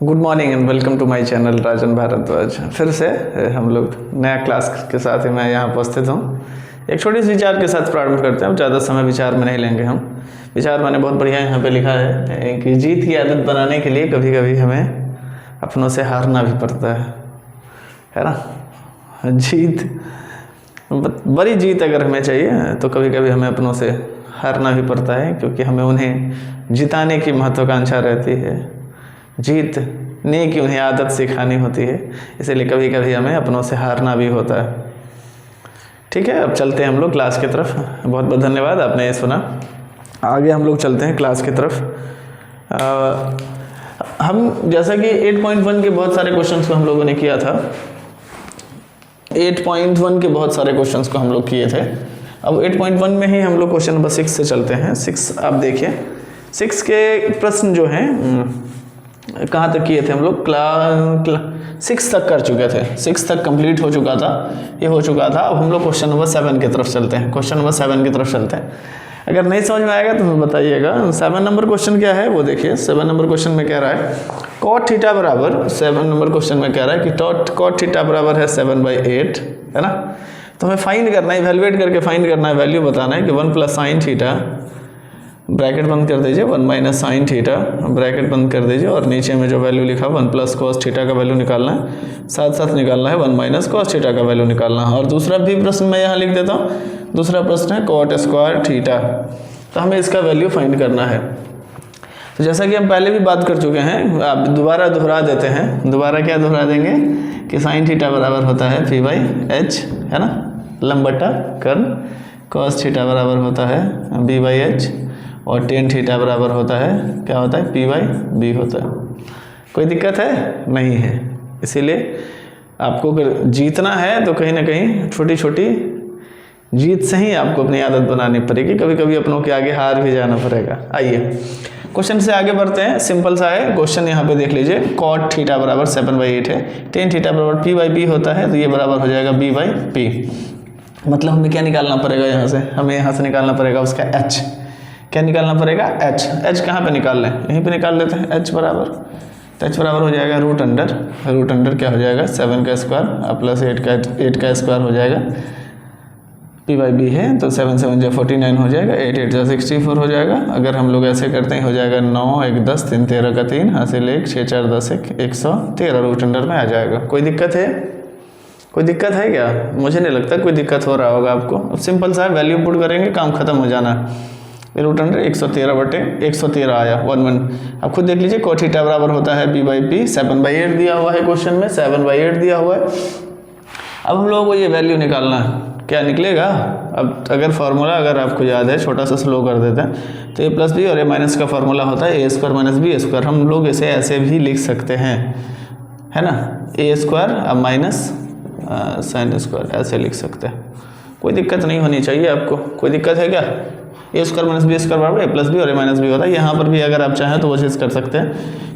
Good morning and welcome to my channel Rajan Bharadwaj. फिर से हम लोग नया क्लास के साथ ही मैं यहाँ उपस्थित हूँ। एक छोटी सी विचार के साथ प्रारंभ करते हैं। ज़्यादा समय विचार में नहीं लेंगे हम। विचार मैंने बहुत बढ़िया यहाँ पे लिखा है कि जीत की आदत बनाने के लिए कभी कभी हमें अपनों से हारना भी पड़ता है ना। जीत, बड़ी जीत अगर हमें चाहिए तो कभी कभी हमें अपनों से हारना भी पड़ता है, क्योंकि हमें उन्हें जिताने की महत्वाकांक्षा रहती है। जीतने की उन्हें आदत सिखानी होती है, इसलिए कभी कभी हमें अपनों से हारना भी होता है। ठीक है, अब चलते हैं हम लोग क्लास की तरफ। बहुत बहुत धन्यवाद, आपने ये सुना। आगे हम लोग चलते हैं क्लास की तरफ। हम जैसा कि 8.1 के बहुत सारे क्वेश्चंस को हम लोगों ने किया था। 8.1 के बहुत सारे क्वेश्चंस को हम लोग किए थे। अब 8.1 में ही हम लोग क्वेश्चन नंबर 6 से चलते हैं। 6 आप देखिए, 6 के प्रश्न जो हैं कहाँ तक किए थे हम लोग? 6 तक कर चुके थे। 6 तक कंप्लीट हो चुका था, ये हो चुका था। अब हम लोग क्वेश्चन नंबर 7 की तरफ चलते हैं। क्वेश्चन नंबर 7 की तरफ चलते हैं। अगर नहीं समझ में आएगा तो बताइएगा। 7 नंबर क्वेश्चन क्या है वो देखिए। 7 नंबर क्वेश्चन में कह रहा है कॉट थीटा बराबर, 7 नंबर क्वेश्चन में कह रहा है कि कॉट थीटा बराबर है 7/8, है ना। तो हमें फाइंड करना है, इवैल्यूएट करके फाइंड करना है, वैल्यू बताना है कि 1 + sin थीटा, ब्रैकेट बंद कर दीजिए, 1 - sin थीटा, ब्रैकेट बंद कर दीजिए, और नीचे में जो वैल्यू लिखा 1 + cos थीटा का वैल्यू निकालना है, साथ साथ निकालना है 1 - cos थीटा का वैल्यू निकालना है। और दूसरा भी प्रश्न मैं यहाँ लिख देता हूँ। दूसरा प्रश्न है cot स्क्वायर थीटा, तो हमें इसका वैल्यू फाइंड करना है। तो जैसा कि हम पहले भी बात कर चुके हैं, आप दोबारा दोहरा देते हैं। दोबारा क्या दोहरा देंगे कि sin थीटा बराबर होता है P/h, है ना, लंब बटा कर्ण। cos थीटा बराबर होता है B/h, और tan थीटा बराबर होता है, क्या होता है, P/b होता है। कोई दिक्कत है? नहीं है। इसीलिए आपको अगर जीतना है तो कहीं ना कहीं छोटी छोटी जीत से ही आपको अपनी आदत बनानी पड़ेगी। कभी कभी अपनों के आगे हार भी जाना पड़ेगा। आइए क्वेश्चन से आगे बढ़ते हैं। सिंपल सा है क्वेश्चन, यहाँ पे देख लीजिए। cot थीटा बराबर 7/8 है, tan थीटा बराबर P/b होता है, तो ये बराबर हो जाएगा B/p। मतलब हमें क्या निकालना पड़ेगा यहाँ से? हमें यहाँ से निकालना पड़ेगा उसका h। क्या निकालना पड़ेगा? h कहाँ पे निकाल लें? यहीं पे निकाल लेते हैं। h बराबर, तो h बराबर हो जाएगा रूट अंडर क्या हो जाएगा 7 का स्क्वायर प्लस 8 का स्क्वायर हो जाएगा। P/b है तो 7 × 7 = 49 हो जाएगा, 8 × 8 = 64 हो जाएगा। अगर हम लोग ऐसे करते हैं हो जाएगा 9 × 1 = 10, 3 × 13 का 3, हासिल 1, 6 × 4 = 10, 113 रूट अंडर में आ जाएगा। कोई दिक्कत है? कोई दिक्कत है क्या? मुझे नहीं लगता कोई दिक्कत हो रहा होगा आपको। अब सिंपल सा वैल्यू पुट करेंगे, काम खत्म हो जाना है। रूट अंडर 113/113 आया 1 अब खुद देख लीजिए। cot थीटा बराबर होता है B/p, 7/8 दिया हुआ है क्वेश्चन में, 7/8 दिया हुआ है। अब हम लोगों को ये वैल्यू निकालना है, क्या निकलेगा? अब अगर फार्मूला अगर आपको याद है, छोटा सा स्लो कर देते हैं, तो a + b और a- का फार्मूला होता है a² - b²। हम लोग इसे ऐसे भी लिख सकते हैं, है ना, a² अब माइनस sin स्क्वायर, ऐसे लिख सकते हैं। कोई दिक्कत नहीं होनी चाहिए आपको। कोई दिक्कत है क्या? a² - b² बराबर a + b और a- b होता है। यहाँ पर भी अगर आप चाहें तो वो चीज़ कर सकते हैं।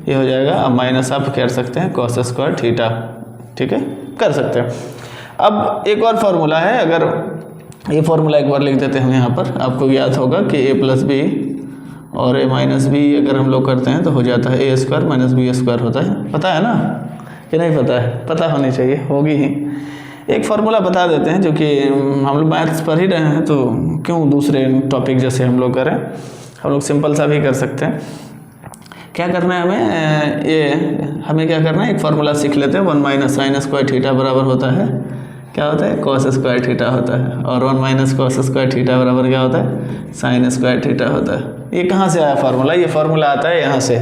ये हो जाएगा, अब माइनस आप कर सकते हैं cos स्क्वायर थीटा। ठीक है, कर सकते हैं। अब एक और फार्मूला है, अगर ये फार्मूला एक बार लिख देते हैं हम यहाँ पर। आपको याद होगा कि a + b और a- b अगर हम लोग करते हैं तो हो जाता है a² - b² होता है। पता है ना कि नहीं पता है? पता होनी चाहिए, होगी ही। एक फार्मूला बता देते हैं, जो कि हम लोग मैथ्स पढ़ ही रहे हैं तो क्यों दूसरे टॉपिक जैसे हम लोग करें। हम लोग सिंपल सा भी कर सकते हैं। क्या करना है हमें क्या करना है, एक फार्मूला सीख लेते हैं। 1 - sin स्क्वायर थीटा बराबर होता है, क्या होता है, cos स्क्वायर थीटा होता है। और 1 - cos स्क्वायर थीटा बराबर क्या होता है, sin स्क्वायर थीटा होता है। ये कहाँ से आया फार्मूला? ये फार्मूला आता है यहाँ से,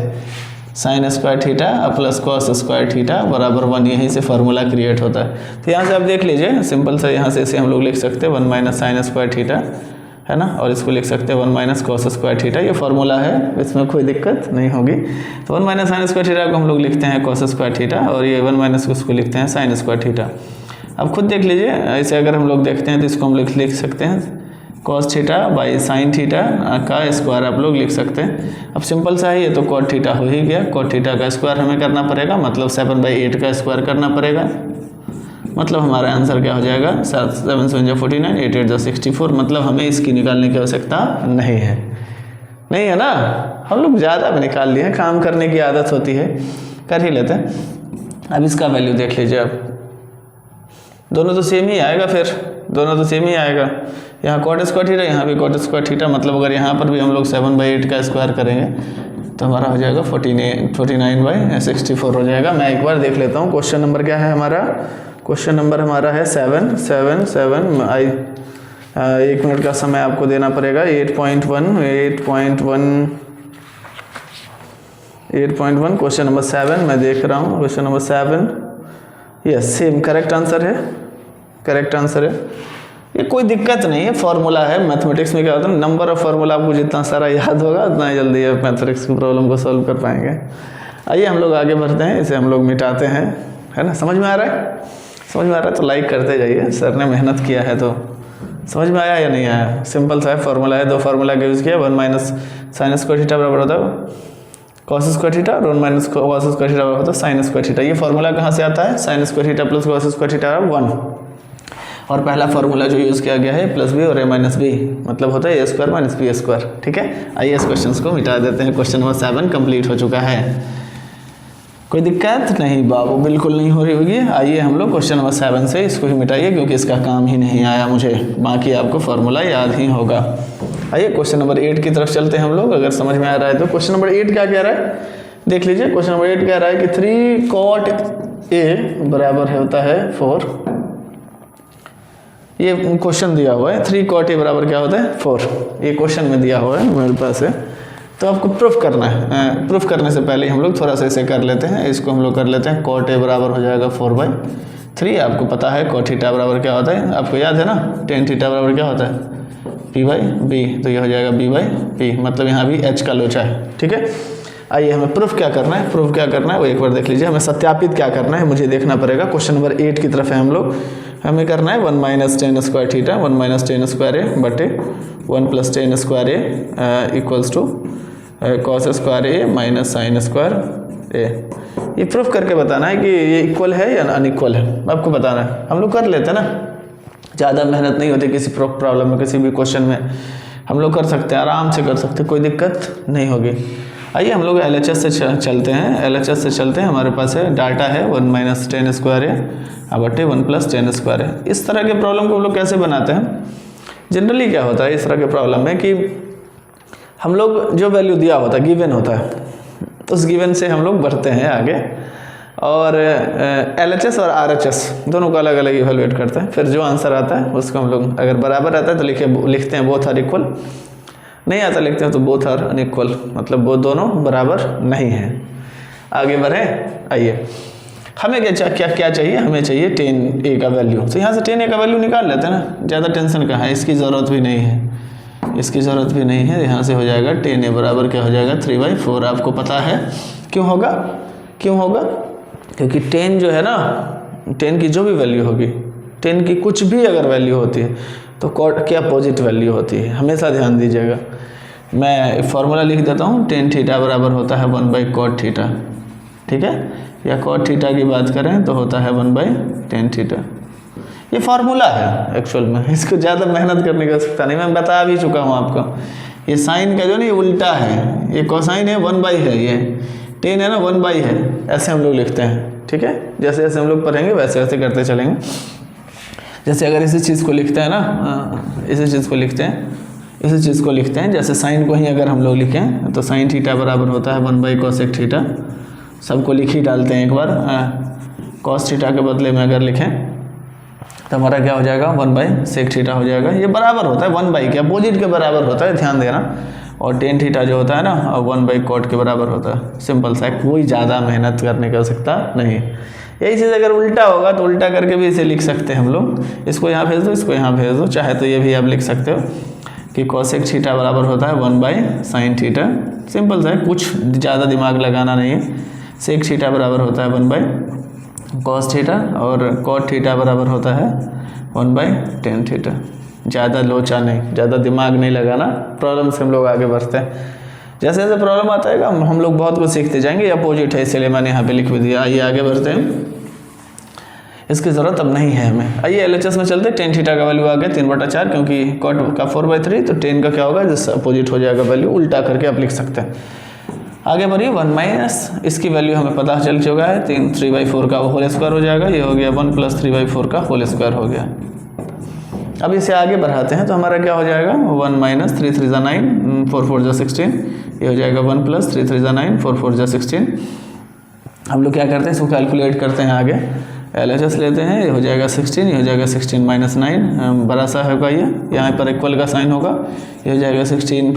sin square theta plus cos square theta बराबर 1, यहीं से फार्मूला क्रिएट होता है। तो यहाँ से आप देख लीजिए, सिंपल सा यहाँ से इसे हम लोग लिख सकते हैं 1 - sin स्क्वायर थीटा, है ना, और इसको लिख सकते हैं 1 - cos स्क्वायर थीटा। ये फार्मूला है, इसमें कोई दिक्कत नहीं होगी। तो 1 - sin स्क्वायर थीटा को हम लोग लिखते हैं cos स्क्वायर थीटा, और ये 1 - उसको लिखते हैं sin स्क्वायर थीटा। अब खुद देख लीजिए, ऐसे अगर हम लोग देखते हैं तो इसको हम लिख सकते हैं cos theta by sin theta का स्क्वायर आप लोग लिख सकते हैं। अब सिंपल सा है, ये तो cot थीटा हो ही गया। cot थीटा का स्क्वायर हमें करना पड़ेगा, मतलब 7/8 का स्क्वायर करना पड़ेगा। मतलब हमारा आंसर क्या हो जाएगा, 7 × 7 = 49, 8 × 8 = 64। मतलब हमें इसकी निकालने की आवश्यकता नहीं है ना। हम लोग ज़्यादा निकाल लिए, काम करने की आदत होती है। कर ही लेते हैं। अब इसका वैल्यू देख लीजिए आप, दोनों तो सेम ही आएगा, फिर दोनों तो सेम ही आएगा। यहाँ कॉट स्क्वायर थीटा, यहाँ भी कॉट स्क्वायर थीटा, मतलब अगर यहाँ पर भी हम लोग 7/8 का स्क्वायर करेंगे तो हमारा हो जाएगा 49/64 हो जाएगा। मैं एक बार देख लेता हूँ क्वेश्चन नंबर क्या है हमारा। क्वेश्चन नंबर हमारा है 7 7 7 1 मिनट का समय आपको देना पड़ेगा। 8.1 क्वेश्चन नंबर 7 मैं देख रहा हूँ। Question number 7 yes same correct answer है, करेक्ट आंसर है। ये कोई दिक्कत नहीं है, फॉर्मूला है। मैथमेटिक्स में क्या होता है, नंबर ऑफ फॉर्मूला आपको जितना सारा याद होगा उतना ही जल्दी आप मैथमेटिक्स की प्रॉब्लम को सॉल्व कर पाएंगे। आइए हम लोग आगे बढ़ते हैं, इसे हम लोग मिटाते हैं, है ना। समझ में आ रहा है, समझ में आ रहा है तो लाइक करते जाइए। सर ने मेहनत किया है तो समझ में आया या नहीं आया। सिंपल सा है, फॉर्मूला है, दो फार्मूला का यूज़ किया। 1 माइनस साइन स्क्वायर थीटा बराबर होता है कॉस स्क्वायर थीटा, और 1 माइनस कॉस स्क्वायर थीटा बराबर होता है साइन स्क्वायर थीटा। ये फार्मूला कहाँ से आता है, sine square theta plus cos square theta 1। और पहला फार्मूला जो यूज़ किया गया है प्लस बी और ए माइनस बी, मतलब होता है A square minus B square. ठीक है, आइए इस क्वेश्चन को मिटा देते हैं। क्वेश्चन नंबर 7 कंप्लीट हो चुका है। कोई दिक्कत नहीं बाबू, बिल्कुल नहीं हो रही होगी। आइए हम लोग क्वेश्चन नंबर 7 से इसको ही मिटाइए, क्योंकि इसका काम ही नहीं आया मुझे, बाकी आपको फार्मूला याद ही होगा। आइए क्वेश्चन नंबर 8 की तरफ चलते हैं हम लोग, अगर समझ में आ रहा है तो। क्वेश्चन नंबर 8 क्या कह रहा है देख लीजिए। क्वेश्चन नंबर 8 कह रहा है कि 3 cot A बराबर होता है 4। ये क्वेश्चन दिया हुआ है, 3 cot A बराबर क्या होता है 4। ये क्वेश्चन में दिया हुआ है मेरे पास है, तो आपको प्रूफ करना है। प्रूफ करने से पहले हम लोग थोड़ा सा इसे कर लेते हैं। इसको हम लोग कर लेते हैं। cot A बराबर हो जाएगा 4/3। आपको पता है cot थीटा बराबर क्या होता है, आपको याद है ना, tan थीटा बराबर क्या होता है P/B। तो ये हो जाएगा B/P, मतलब यहाँ भी H का लोचा है। ठीक है, आइए हमें प्रूफ क्या करना है, प्रूफ क्या करना है वो एक बार देख लीजिए। हमें सत्यापित क्या करना है मुझे देखना पड़ेगा। क्वेश्चन नंबर 8 की तरफ है हम लोग। हमें करना है 1 minus tan square theta 1 minus tan square A बटे 1 plus tan square A equals to cos square A minus sine square A। ये प्रूफ करके बताना है कि ये इक्वल है या अनइक्वल है, आपको बताना है। हम लोग कर लेते हैं ना, ज़्यादा मेहनत नहीं होती किसी प्रॉब्लम में, किसी भी क्वेश्चन में हम लोग कर सकते हैं, आराम से कर सकते हैं, कोई दिक्कत नहीं होगी। आइए हम लोग LHS से चलते हैं। LHS से चलते हैं, हमारे पास है डाटा है 1 माइनस tan स्क्वायर A बटे 1 प्लस tan स्क्वायर A। इस तरह के प्रॉब्लम को हम लोग कैसे बनाते हैं, जनरली क्या होता है इस तरह के प्रॉब्लम में कि हम लोग जो वैल्यू दिया होता है, गिवन होता है, उस गिवन से हम लोग बढ़ते हैं आगे, और LHS और RHS दोनों को अलग अलग इवेलुएट करते हैं। फिर जो आंसर आता है उसको हम लोग, अगर बराबर आता है तो लिखते हैं बोथ आर इक्वल, नहीं आता लिखते हैं तो बोथ आर अनइक्वल, मतलब वो दोनों बराबर नहीं हैं। आगे बढ़ें, आइए हमें क्या चाहिए, हमें चाहिए tan A का वैल्यू। तो यहाँ से tan A का वैल्यू निकाल लेते हैं ना, ज़्यादा टेंशन कहाँ है, इसकी ज़रूरत भी नहीं है, इसकी ज़रूरत भी नहीं है। यहाँ से हो जाएगा tan A बराबर क्या हो जाएगा 3/4। आपको पता है क्यों होगा, क्यों होगा, क्योंकि tan जो है ना, tan की जो भी वैल्यू होगी, tan की कुछ भी अगर वैल्यू होती है तो cot की अपोजिट वैल्यू होती है, हमेशा ध्यान दीजिएगा। मैं फॉर्मूला लिख देता हूँ, tan थीटा बराबर होता है 1/cot थीटा। ठीक है, या cot थीटा की बात करें तो होता है 1/tan थीटा। ये फार्मूला है एक्चुअल में, इसको ज़्यादा मेहनत करने की आवश्यकता नहीं, मैं बता भी चुका हूँ आपको। ये साइन का जो नहीं उल्टा है, ये कोसाइन है 1/, है ये tan है ना 1/, है, ऐसे हम लोग लिखते हैं। ठीक है, जैसे जैसे हम लोग पढ़ेंगे वैसे वैसे करते चलेंगे। जैसे अगर इसी चीज़ को लिखते हैं ना, इसी चीज़ को लिखते हैं, इसी चीज़ को लिखते हैं, जैसे साइन को ही अगर हम लोग लिखें तो साइन थीटा बराबर होता है 1/cosec थीटा। सबको लिख ही डालते हैं एक बार। cos थीटा के बदले में अगर लिखें तो हमारा क्या हो जाएगा 1/sec थीटा हो जाएगा। ये बराबर होता है 1/, के अपोजिट के बराबर होता है, ध्यान देना। और tan थीटा जो होता है ना 1/cot के बराबर होता है। सिंपल सा, कोई ज़्यादा मेहनत करने की आवश्यकता नहीं। यही चीज़ अगर उल्टा होगा तो उल्टा करके भी इसे लिख सकते हैं हम लोग। इसको यहाँ भेज दो, इसको यहाँ भेज दो, चाहे तो ये भी आप लिख सकते हो कि cosec थीटा बराबर होता है 1/sin थीटा। सिंपल सा है, कुछ ज़्यादा दिमाग लगाना नहीं है। sec थीटा बराबर होता है 1/cos थीटा, और cot थीटा बराबर होता है 1/tan थीटा। ज़्यादा लोचा नहीं, ज़्यादा दिमाग नहीं लगाना, प्रॉब्लम से हम लोग आगे बढ़ते हैं। जैसे जैसे प्रॉब्लम आता है हम लोग बहुत कुछ सीखते जाएंगे। अपोजिट है इसलिए मैंने यहाँ पे लिख भी दिया। आइए आगे बढ़ते हैं, इसकी ज़रूरत अब नहीं है हमें। आइए LHS में चलते हैं। tan थीटा का वैल्यू आ गया 3/4, क्योंकि cot का 4/3, तो tan का क्या होगा जिससे अपोजिट हो जाएगा वैल्यू, उल्टा करके आप लिख सकते हैं। आगे बढ़िए 1 माइनस इसकी वैल्यू हमें पता चल चुका है 3/4 का होल स्क्वायर हो जाएगा, ये हो गया 1 + 3/4 का होल स्क्वायर हो गया। अब इसे आगे बढ़ाते हैं तो हमारा क्या हो जाएगा 1 - 3 3 × 9 4 4 × 16, ये हो जाएगा 1 + 3 3 × 9 4 4 × 16। हम लोग क्या करते हैं इसको कैलकुलेट करते हैं आगे, LHS लेते हैं, ये हो जाएगा 16, ये हो जाएगा 16 - 9 बड़ा सा होगा, ये यहाँ पर इक्वल का साइन होगा, ये हो जाएगा 16 +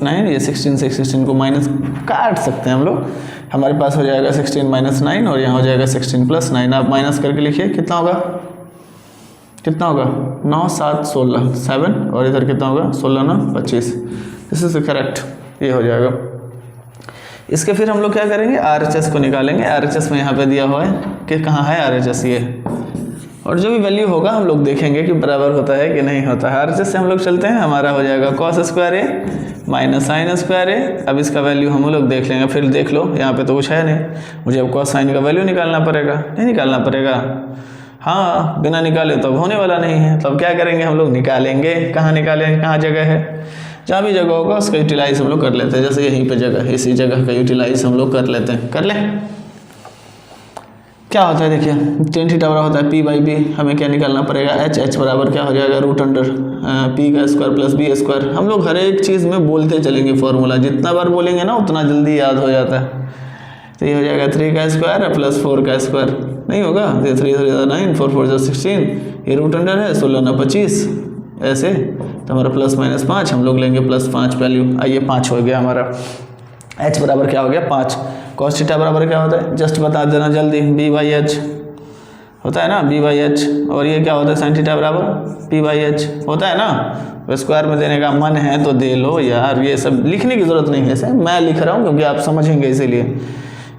9, ये 16 से 16 को माइनस काट सकते हैं हम लोग, हमारे पास हो जाएगा 16 - 9 और यहाँ हो जाएगा 16 + 9। आप माइनस करके लिखिए कितना होगा, कितना होगा 9 7 16 7, और इधर कितना होगा 16 9 25, दिस इज करेक्ट, ये हो जाएगा। इसके फिर हम लोग क्या करेंगे RHS को निकालेंगे। RHS में यहाँ पे दिया हुआ है कि कहाँ है RHS, ये, और जो भी वैल्यू होगा हम लोग देखेंगे कि बराबर होता है कि नहीं होता है। RHS से हम लोग चलते हैं, हमारा हो जाएगा cos स्क्वायर ए माइनस साइन स्क्वायर ए। अब इसका वैल्यू हम लोग देख लेंगे, फिर देख लो यहाँ पे तो कुछ है नहीं, मुझे अब cos साइन का वैल्यू निकालना पड़ेगा, नहीं निकालना पड़ेगा, हाँ बिना निकाले तो अब होने वाला नहीं है, तो अब क्या करेंगे हम लोग निकालेंगे। कहाँ निकालेंगे, कहाँ जगह है, जहाँ भी जगह होगा उसका यूटिलाइज हम लोग कर लेते हैं, जैसे यहीं पे जगह है, इसी जगह का यूटिलाइज हम लोग कर लेते हैं, कर लें। क्या होता है देखिए tan थीटा बराबर होता है p/b, हमें क्या निकालना पड़ेगा h बराबर क्या हो जाएगा √p² + b²। हम लोग हर एक चीज़ में बोलते चलेंगे फॉर्मूला, जितना बार बोलेंगे ना उतना जल्दी याद हो जाता है। तो ये हो जाएगा 3² + 4², नहीं होगा, 3 3 × 9 4 4 × 16, ये √अंडर है 16 9 25, ऐसे तो हमारा +-5 हम लोग लेंगे +5 वैल्यू, आइए 5 हो गया हमारा। h बराबर क्या हो गया 5, cos थीटा बराबर क्या होता है जस्ट बता देना जल्दी, b/h होता है ना, b/h, और ये क्या होता है sin थीटा बराबर p/h होता है ना। स्क्वायर में देने का मन है तो दे लो यार, ये सब लिखने की ज़रूरत नहीं है, सर मैं लिख रहा हूँ क्योंकि आप समझेंगे इसीलिए।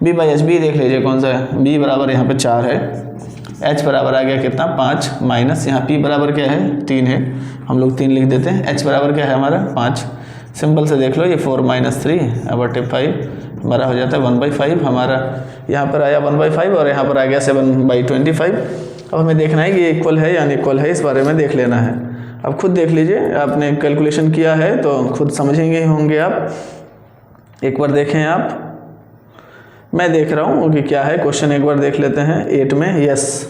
b/h b देख लीजिए कौन सा है, b बराबर यहाँ पे 4 है, h बराबर आ गया कितना 5, माइनस यहाँ p बराबर क्या है 3 है, हम लोग 3 लिख देते हैं, h बराबर क्या है हमारा 5, सिंपल से देख लो ये 4 - 3/5 हमारा हो जाता है 1/5, हमारा यहाँ पर आया 1/5 और यहाँ पर आ गया 7/25। अब हमें देखना है कि ये इक्वल है या अनइक्वल है, इस बारे में देख लेना है। अब खुद देख लीजिए, आपने कैलकुलेशन किया है तो खुद समझेंगे ही होंगे आप, एक बार देखें आप, मैं देख रहा हूँ कि क्या है क्वेश्चन, एक बार देख लेते हैं। 8 में यस,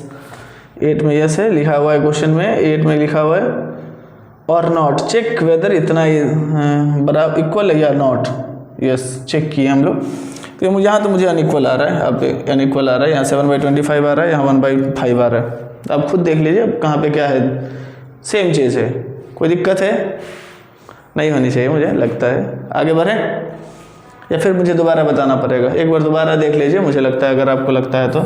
8 में यस है लिखा हुआ है क्वेश्चन में, 8 में लिखा हुआ है और नॉट, चेक वेदर इतना बराबर इक्वल है या नॉट, यस चेक किए हम लोग। तो मुझे यहाँ तो मुझे अनइक्वल आ रहा है, अब अनइक्वल आ रहा है, यहाँ 7/25 आ रहा है, यहाँ 1/5 आ रहा है। अब खुद देख लीजिए अब कहाँ पे क्या है, सेम चीज़ है, कोई दिक्कत है नहीं होनी चाहिए मुझे लगता है। आगे बढ़ें या फिर मुझे दोबारा बताना पड़ेगा, एक बार दोबारा देख लीजिए, मुझे लगता है अगर आपको लगता है तो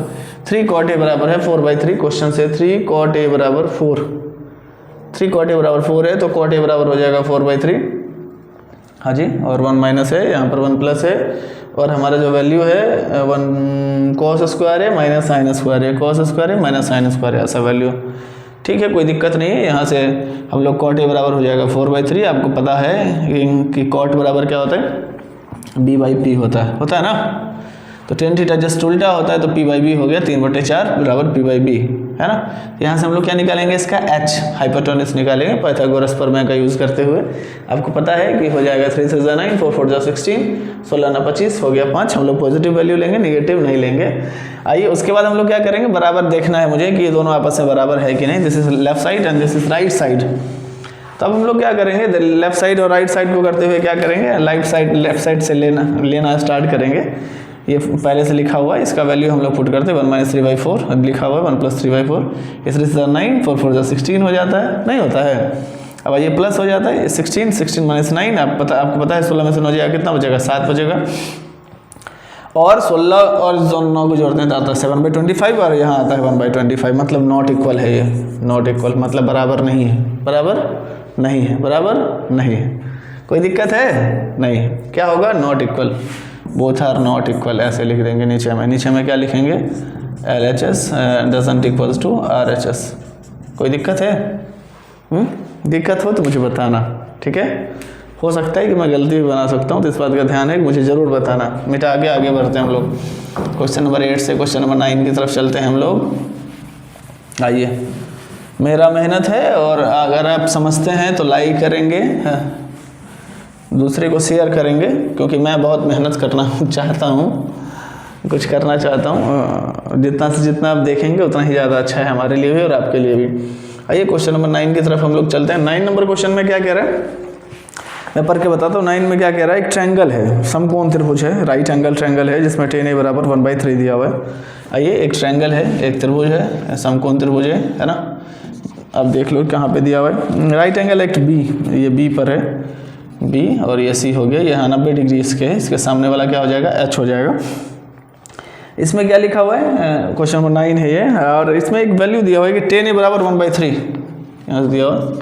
3 cot a बराबर है 4/3, क्वेश्चन से 3 cot a बराबर 4, 3 cot a बराबर 4 है तो cot a बराबर हो जाएगा 4/3, हाँ जी, और 1 माइनस है, यहाँ पर 1 प्लस है, और हमारा जो वैल्यू है 1 cos स्क्वायर है माइनस साइन स्क्वायर है, cos स्क्वायर है माइनस साइन स्क्वायर है, ऐसा वैल्यू, ठीक है कोई दिक्कत नहीं है। यहाँ से हम लोग cot a बराबर हो जाएगा 4/3, आपको पता है कि cot बराबर क्या होता है b/p होता है ना, तो tan थीटा जस्ट उल्टा होता है तो p/b हो गया 3/4 बराबर p/b, है ना। यहाँ से हम लोग क्या निकालेंगे, इसका h हाइपोटेन्यूस निकालेंगे पाइथागोरस प्रमेय का यूज़ करते हुए। आपको पता है कि हो जाएगा 3 3 × 9 4 4 × 16 16 9 25 हो गया 5, हम लोग पॉजिटिव वैल्यू लेंगे, नेगेटिव नहीं लेंगे। आइए उसके बाद हम लोग क्या करेंगे, बराबर देखना है मुझे कि ये दोनों आपस में बराबर है कि नहीं, this is left side and this is right side. तो अब हम लोग क्या करेंगे, लेफ्ट साइड और राइट साइड को करते हुए क्या करेंगे, लेफ्ट साइड से लेना स्टार्ट करेंगे। ये पहले से लिखा हुआ है, इसका वैल्यू हम लोग पुट करते हैं 1 - 3/4, अब लिखा हुआ है 1 + 3/4, इसलिए 9 4 4 × 16 हो जाता है, नहीं होता है। अब ये प्लस हो जाता है 16 16 - 9, आपको पता है 16 में से 9 जाएगा कितना बचेगा 7 बचेगा, और 16 और 9 को जोड़ते हैं तो आता है 7/25, और यहाँ आता है 1/25, मतलब नॉट इक्वल है, ये नॉट इक्वल मतलब बराबर नहीं है, बराबर नहीं है, बराबर नहीं है, कोई दिक्कत है नहीं, क्या होगा not equal, both are not equal, ऐसे लिख देंगे। नीचे में क्या लिखेंगे, LHS doesn't equals to RHS। कोई दिक्कत है, दिक्कत हो तो मुझे बताना, ठीक है, हो सकता है कि मैं गलती भी बना सकता हूँ, तो इस बात का ध्यान है कि मुझे ज़रूर बताना। मिटा के आगे बढ़ते हैं हम लोग, क्वेश्चन नंबर 8 से क्वेश्चन नंबर 9 की तरफ चलते हैं हम लोग। आइए, मेरा मेहनत है और अगर आप समझते हैं तो लाइक करेंगे, दूसरे को शेयर करेंगे, क्योंकि मैं बहुत मेहनत करना चाहता हूँ, कुछ करना चाहता हूँ। जितना से जितना आप देखेंगे उतना ही ज़्यादा अच्छा है हमारे लिए भी और आपके लिए भी। आइए क्वेश्चन नंबर 9 की तरफ हम लोग चलते हैं। 9 नंबर क्वेश्चन में क्या कह रहा है, मैं पढ़ के बताता हूँ। 9 में क्या कह रहा है, एक ट्रायंगल है, समकोण त्रिभुज है, राइट एंगल ट्रायंगल है, जिसमें tan a बराबर 1/3 दिया हुआ है। आइए, एक ट्रायंगल है, एक त्रिभुज है, समकोण त्रिभुज है ना। अब देख लो कहाँ पे दिया हुआ है, राइट एंगल एक्ट बी, ये बी पर है, बी और ये सी हो गया, यहाँ 90 डिग्री इसके सामने वाला क्या हो जाएगा, एच हो जाएगा। इसमें क्या लिखा हुआ है, क्वेश्चन नंबर 9 है ये, और इसमें एक वैल्यू दिया हुआ है कि tan a बराबर 1/3, यहाँ से दिया हुआ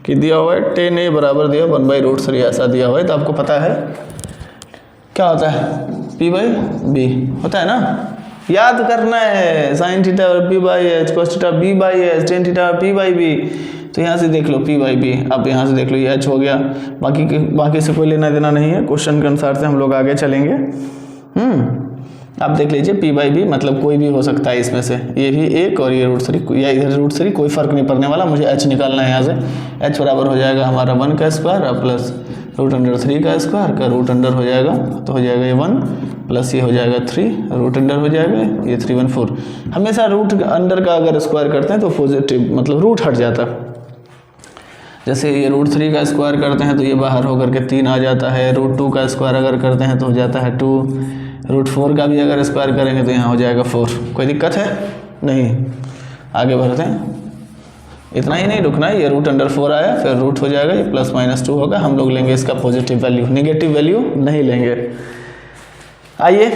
कि दिया हुआ है tan a बराबर दिया 1/√3, ऐसा दिया हुआ है। तो आपको पता है क्या होता है, p/b होता है ना, याद करना है, sin theta p/h, cos theta b/h, tan theta p/b। तो यहाँ से देख लो p/b, अब यहाँ से देख लो ये h हो गया, बाकी से कोई लेना देना नहीं है, क्वेश्चन के अनुसार से हम लोग आगे चलेंगे। आप देख लीजिए p/b मतलब कोई भी हो सकता है इसमें से, ये भी एक और ये √3 या इधर √3, कोई फर्क नहीं पड़ने वाला। मुझे h निकालना है यहाँ से, h बराबर हो जाएगा हमारा 1 का स्क्वायर प्लस √3 का स्क्वायर का रूट अंडर हो जाएगा, तो हो जाएगा ये 1 प्लस ये हो जाएगा 3 रूट अंडर हो जाएगा ये 3 1 4। हमेशा रूट अंडर का अगर स्क्वायर करते हैं तो पॉजिटिव मतलब रूट हट जाता है। जैसे ये √3 का स्क्वायर करते हैं तो ये बाहर होकर के 3 आ जाता है, √2 का स्क्वायर अगर करते हैं तो हो जाता है 2, √4 का भी अगर स्क्वायर करेंगे तो यहाँ हो जाएगा 4। कोई दिक्कत है नहीं, आगे बढ़ते हैं। इतना ही नहीं रुकना है, ये √4 आया, फिर रूट हो जाएगा, ये +-2 होगा। हम लोग लेंगे इसका पॉजिटिव वैल्यू, नेगेटिव वैल्यू नहीं लेंगे। आइए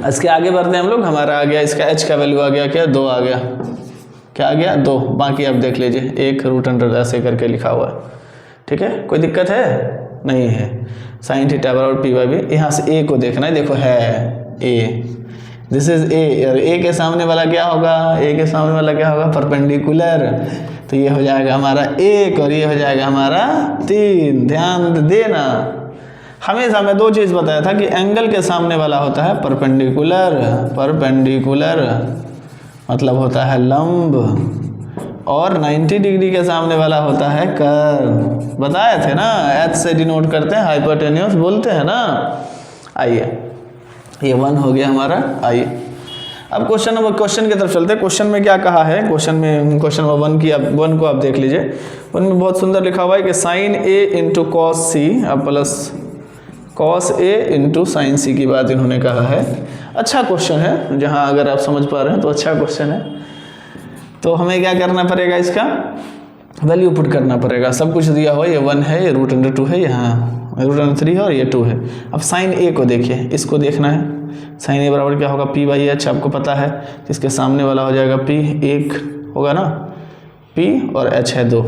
इसके आगे बढ़ते हैं हम लोग। हमारा आ गया इसका h का वैल्यू आ गया क्या, 2 आ गया, क्या आ गया 2। बाकी आप देख लीजिए, एक √अंडर ऐसे करके लिखा हुआ है, ठीक है, कोई दिक्कत है नहीं है। sin थीटा बराबर p/b, यहाँ से a को देखना है, देखो है a, दिस इज a, और a के सामने वाला क्या होगा, a के सामने वाला क्या होगा, परपेंडिकुलर, तो ये हो जाएगा हमारा 1 और ये हो जाएगा हमारा 3। ध्यान देना, हमेशा मैं 2 चीज़ बताया था कि एंगल के सामने वाला होता है परपेंडिकुलर, परपेंडिकुलर मतलब होता है लंब, और 90 डिग्री के सामने वाला होता है कर्व। बताए थे ना, h से डिनोट करते हैं, हाइपोटेन्यूस बोलते हैं ना। आइए, ये 1 हो गया हमारा। आइए अब क्वेश्चन की तरफ चलते हैं। क्वेश्चन में क्या कहा है, क्वेश्चन नंबर 1 को आप देख लीजिए। 1 में बहुत सुंदर लिखा हुआ है कि sin a into cos C अब plus cos a into sine C की बात इन्होंने कहा है। अच्छा क्वेश्चन है, जहाँ अगर आप समझ पा रहे हैं तो अच्छा क्वेश्चन है। तो हमें क्या करना पड़ेगा, इसका वैल्यू पुट करना पड़ेगा। सब कुछ दिया हुआ, ये 1 है, ये √2 है, यहाँ √3 है और ये 2 है। अब साइन a को देखिए, इसको देखना है। साइन a बराबर क्या होगा, p/h, आपको पता है। इसके सामने वाला हो जाएगा p, 1 होगा ना, p और h है 2,